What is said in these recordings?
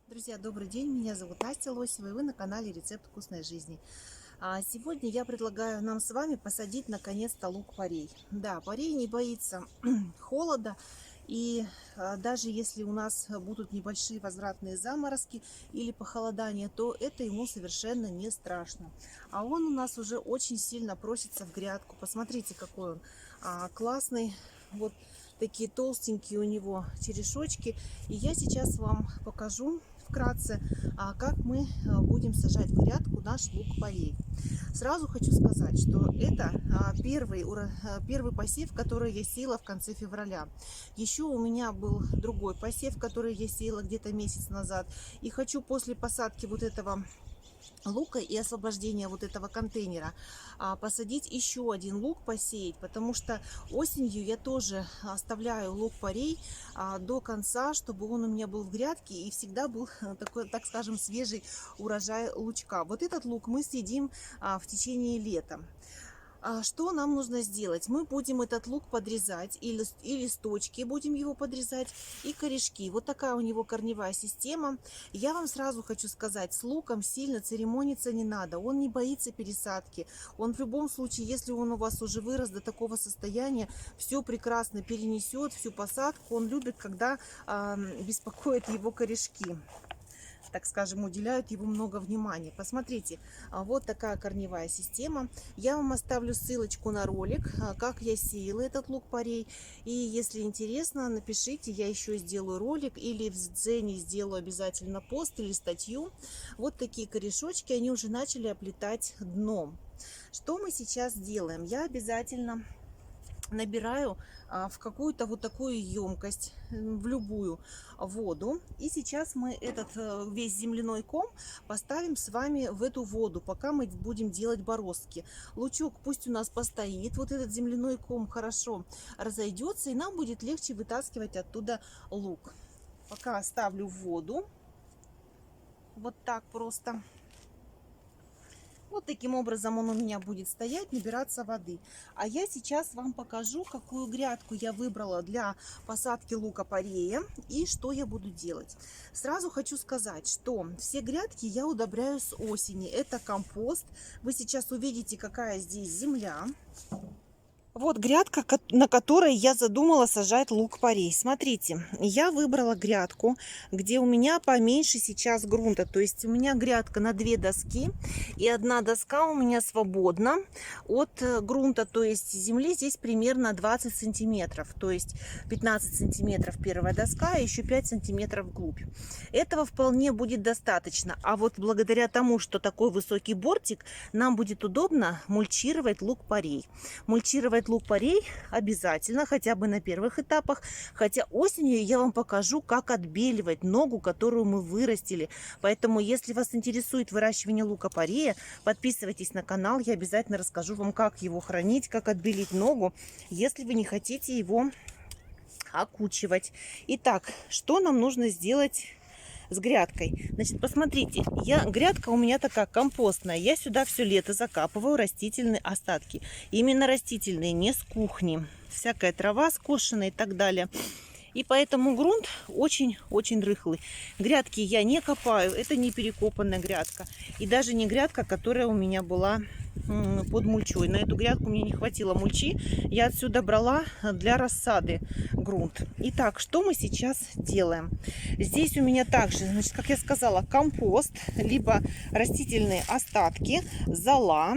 Друзья, добрый день, меня зовут Настя Лосева, и вы на канале Рецепт вкусной жизни. Сегодня я предлагаю нам с вами посадить наконец-то лук-порей. Да, порей не боится холода, и даже если у нас будут небольшие возвратные заморозки или похолодание, то это ему совершенно не страшно. А он у нас уже очень сильно просится в грядку. Посмотрите, какой он классный. Вот такие толстенькие у него черешочки. И я сейчас вам покажу вкратце, как мы будем сажать в грядку наш лук-порей. Сразу хочу сказать, что это первый посев, который я сеяла в конце февраля. Еще у меня был другой посев, который я сеяла где-то месяц назад. И хочу после посадки вот этого лука и освобождения вот этого контейнера посадить еще один лук, посеять, потому что осенью я тоже оставляю лук-порей до конца, чтобы он у меня был в грядке и всегда был такой, так скажем, свежий урожай лучка. Вот этот лук мы съедим в течение лета. Что нам нужно сделать? Мы будем этот лук подрезать, и листочки будем его подрезать, и корешки. Вот такая у него корневая система. Я вам сразу хочу сказать, с луком сильно церемониться не надо. Он не боится пересадки. Он в любом случае, если он у вас уже вырос до такого состояния, все прекрасно перенесет, всю посадку. Он любит, когда беспокоят его корешки, так скажем, уделяют ему много внимания. Посмотрите, вот такая корневая система. Я вам оставлю ссылочку на ролик, как я сеяла этот лук-порей. И если интересно, напишите, я еще сделаю ролик или в Дзене сделаю обязательно пост или статью. Вот такие корешочки, они уже начали оплетать дном. Что мы сейчас делаем? Я обязательно набираю в какую-то вот такую емкость, в любую, воду. И сейчас мы этот весь земляной ком поставим с вами в эту воду, пока мы будем делать бороздки. Лучок пусть у нас постоит, вот этот земляной ком хорошо разойдется, и нам будет легче вытаскивать оттуда лук. Пока оставлю в воду. Вот так просто. Вот таким образом он у меня будет стоять, набираться воды. А я сейчас вам покажу, какую грядку я выбрала для посадки лука-порея и что я буду делать. Сразу хочу сказать, что все грядки я удобряю с осени. Это компост. Вы сейчас увидите, какая здесь земля. Вот грядка, на которой я задумала сажать лук-порей. Смотрите, я выбрала грядку, где у меня поменьше сейчас грунта. То есть у меня грядка на 2 доски, и одна доска у меня свободна от грунта. То есть земли здесь примерно 20 сантиметров. То есть 15 сантиметров первая доска, а еще 5 сантиметров вглубь. Этого вполне будет достаточно. А вот благодаря тому, что такой высокий бортик, нам будет удобно мульчировать лук-порей. Мульчировать лук-порей обязательно, хотя бы на первых этапах. Хотя осенью я вам покажу, как отбеливать ногу, которую мы вырастили. Поэтому, если вас интересует выращивание лука-порея, подписывайтесь на канал. Я обязательно расскажу вам, как его хранить, как отбелить ногу, если вы не хотите его окучивать. Итак, что нам нужно сделать с грядкой? Значит, посмотрите, грядка у меня такая компостная. Я сюда все лето закапываю растительные остатки. Именно растительные, не с кухни. Всякая трава скошенная и так далее. И поэтому грунт очень-очень рыхлый. Грядки я не копаю. Это не перекопанная грядка. И даже не грядка, которая у меня была под мульчой. На эту грядку мне не хватило мульчи. Я отсюда брала для рассады грунт. Итак, что мы сейчас делаем? Здесь у меня также, значит, как я сказала, компост, либо растительные остатки, зола.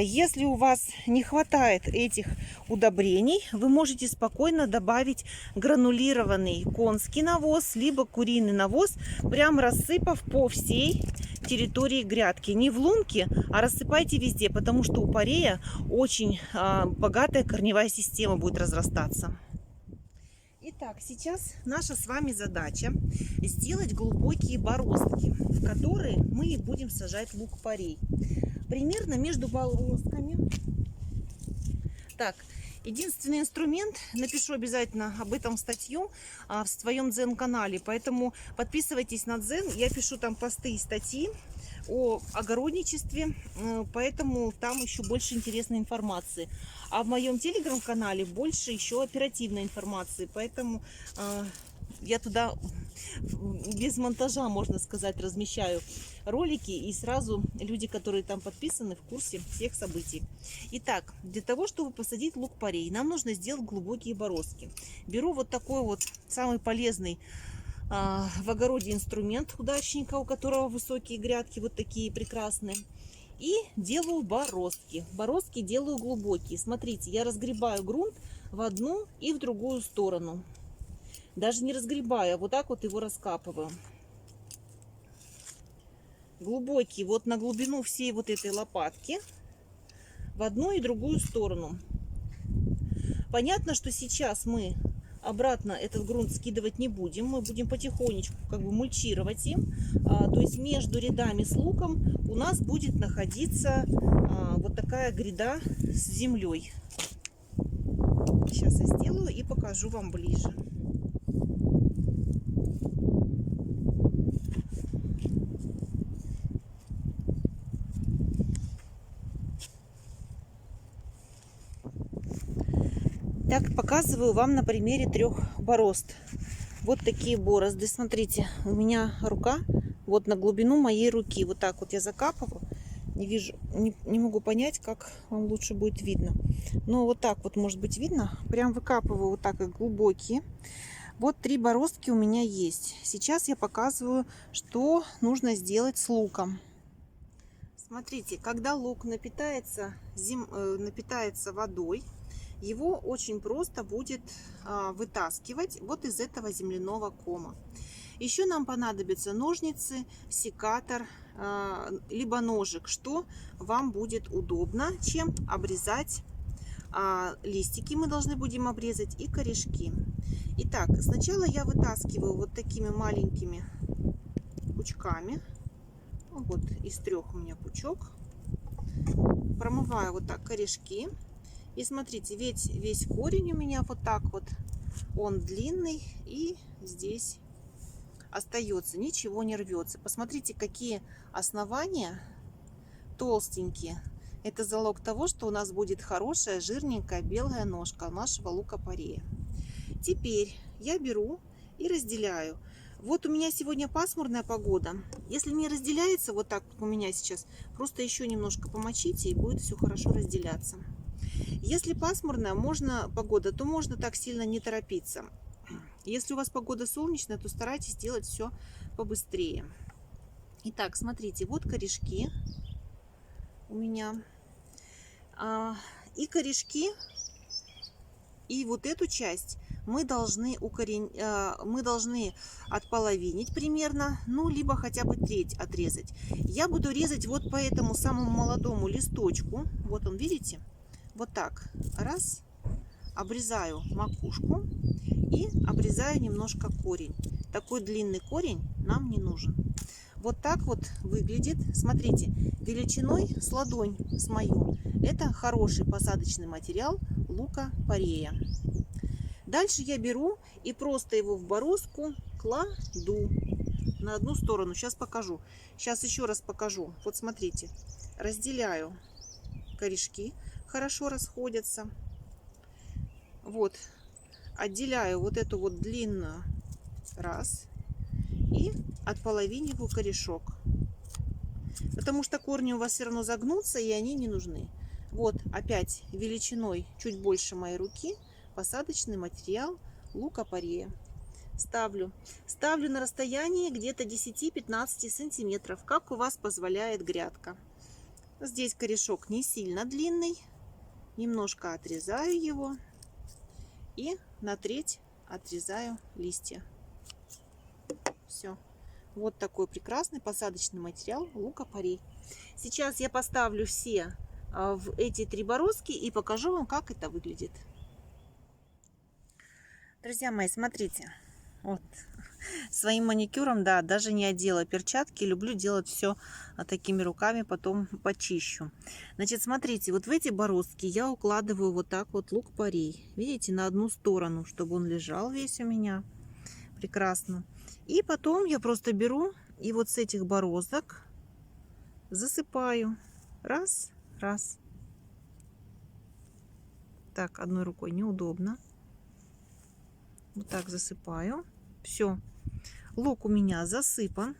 Если у вас не хватает этих удобрений, вы можете спокойно добавить гранулированный конский навоз, либо куриный навоз, прям рассыпав по всей территории грядки. Не в лунке, а рассыпайте везде, потому что у порея очень богатая корневая система будет разрастаться. Итак, сейчас наша с вами задача сделать глубокие бороздки, в которые мы и будем сажать лук-порей. Примерно между бороздками. Так, единственный инструмент, напишу обязательно об этом статью в своем Дзен-канале, поэтому подписывайтесь на Дзен, я пишу там посты и статьи о огородничестве, поэтому там еще больше интересной информации. А в моем телеграм-канале больше еще оперативной информации, поэтому я туда без монтажа, можно сказать, размещаю ролики, и сразу люди, которые там подписаны, в курсе всех событий. Итак, для того, чтобы посадить лук-порей, нам нужно сделать глубокие бороздки. Беру вот такой вот самый полезный в огороде инструмент удачника, у которого высокие грядки, вот такие прекрасные. И делаю бороздки. Бороздки делаю глубокие. Смотрите, я разгребаю грунт в одну и в другую сторону. Даже не разгребаю, а вот так вот его раскапываю. Глубокий, вот на глубину всей вот этой лопатки, в одну и другую сторону. Понятно, что сейчас мы обратно этот грунт скидывать не будем. Мы будем потихонечку как бы мульчировать им. То есть между рядами с луком у нас будет находиться вот такая гряда с землей. Сейчас я сделаю и покажу вам ближе. Так, показываю вам на примере 3 борозд. Вот такие борозды. Смотрите, у меня рука вот на глубину моей руки. Вот так вот я закапываю. Не вижу, не могу понять, как вам лучше будет видно. Но вот так вот может быть видно. Прям выкапываю вот так, как глубокие. Вот 3 бороздки у меня есть. Сейчас я показываю, что нужно сделать с луком. Смотрите, когда лук напитается водой, его очень просто будет вытаскивать вот из этого земляного кома. Еще нам понадобятся ножницы, секатор, либо ножик, что вам будет удобно, чем обрезать. Листики мы должны будем обрезать и корешки. Итак, сначала я вытаскиваю вот такими маленькими пучками. Вот из 3 у меня пучок. Промываю вот так корешки. И смотрите, весь корень у меня вот так вот, он длинный, и здесь остается, ничего не рвется. Посмотрите, какие основания толстенькие. Это залог того, что у нас будет хорошая, жирненькая, белая ножка нашего лука-порея. Теперь я беру и разделяю. Вот у меня сегодня пасмурная погода. Если не разделяется вот так, как у меня сейчас, просто еще немножко помочите, и будет все хорошо разделяться. Если пасмурная погода, то можно так сильно не торопиться. Если у вас погода солнечная, то старайтесь делать все побыстрее. Итак, смотрите, вот корешки у меня. И корешки, и вот эту часть мы должны отполовинить примерно, ну, либо хотя бы треть отрезать. Я буду резать вот по этому самому молодому листочку. Вот он, видите? Вот так. Раз. Обрезаю макушку и обрезаю немножко корень. Такой длинный корень нам не нужен. Вот так вот выглядит. Смотрите, величиной с ладонь с мою. Это хороший посадочный материал лука-порея. Дальше я беру и просто его в бороздку кладу на одну сторону. Сейчас покажу. Сейчас еще раз покажу. Вот смотрите. Разделяю корешки. Хорошо расходятся. Вот. Отделяю вот эту вот длинную. Раз. И отполовиниваю корешок. Потому что корни у вас все равно загнутся, и они не нужны. Вот опять величиной чуть больше моей руки посадочный материал лука-порея. Ставлю на расстоянии где-то 10-15 сантиметров, как у вас позволяет грядка. Здесь корешок не сильно длинный. Немножко отрезаю его и на треть отрезаю листья. Все. Вот такой прекрасный посадочный материал лука-порей. Сейчас я поставлю все в эти 3 бороздки и покажу вам, как это выглядит. Друзья мои, смотрите. Вот. Своим маникюром, да, даже не одела перчатки. Люблю делать все такими руками, потом почищу. Значит, смотрите, вот в эти бороздки я укладываю вот так вот лук-порей. Видите, на одну сторону, чтобы он лежал весь у меня. Прекрасно. И потом я просто беру и вот с этих бороздок засыпаю. Раз, раз. Так, одной рукой неудобно. Вот так засыпаю. Все. Лук у меня засыпан.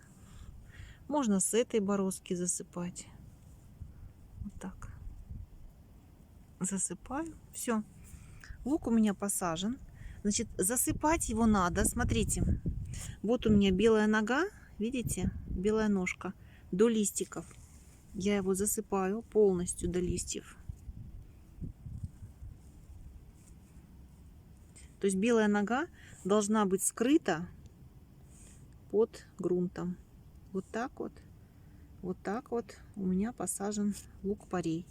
Можно с этой бороздки засыпать. Вот так. Засыпаю. Все. Лук у меня посажен. Значит, засыпать его надо. Смотрите. Вот у меня белая нога. Видите? Белая ножка. До листиков. Я его засыпаю полностью до листьев. То есть белая нога должна быть скрыта под грунтом. Вот так вот. Вот так вот у меня посажен лук-порей.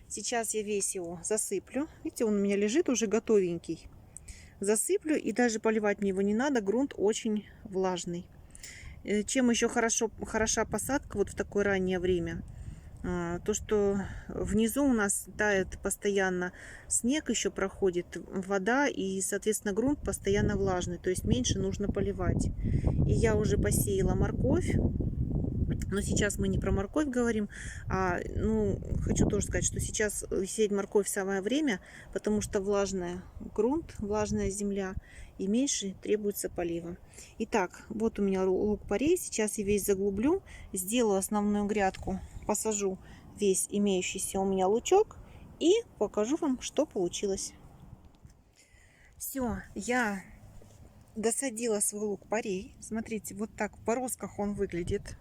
Сейчас я весь его засыплю. Видите, он у меня лежит уже готовенький. Засыплю, и даже поливать мне его не надо. Грунт очень влажный. Чем еще хороша посадка вот в такое раннее время? То, что внизу у нас тает постоянно снег, еще проходит вода, и, соответственно, грунт постоянно влажный, то есть меньше нужно поливать. И я уже посеяла морковь, но сейчас мы не про морковь говорим, хочу тоже сказать, что сейчас сеять морковь самое время, потому что влажный грунт, влажная земля, и меньше требуется полива. Итак, вот у меня лук-порей, сейчас я весь заглублю, сделаю основную грядку, посажу весь имеющийся у меня лучок и покажу вам, что получилось. Все, я досадила свой лук-порей. Смотрите, вот так в бороздках он выглядит.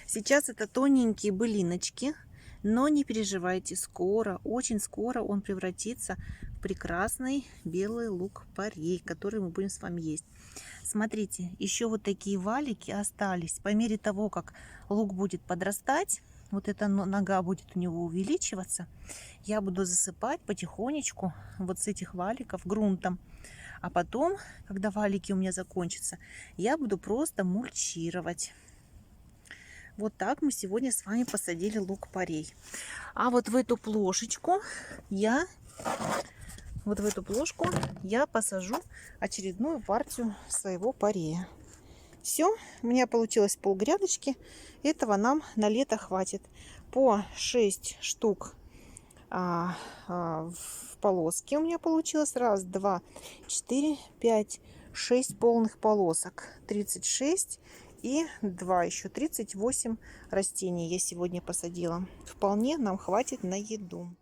Сейчас это тоненькие былиночки, но не переживайте, скоро, очень скоро он превратится в прекрасный белый лук-порей, который мы будем с вами есть. Смотрите, еще вот такие валики остались. По мере того, как лук будет подрастать, вот эта нога будет у него увеличиваться, я буду засыпать потихонечку вот с этих валиков грунтом. А потом, когда валики у меня закончатся, я буду просто мульчировать. Вот так мы сегодня с вами посадили лук-порей. А вот в эту плошечку я посажу очередную партию своего порея. Все, у меня получилось полгрядочки. Этого нам на лето хватит. По 6 штук в полоске у меня получилось. Раз, два, 4, 5, 6 полных полосок. 36 и 2 еще 38 растений я сегодня посадила. Вполне нам хватит на еду.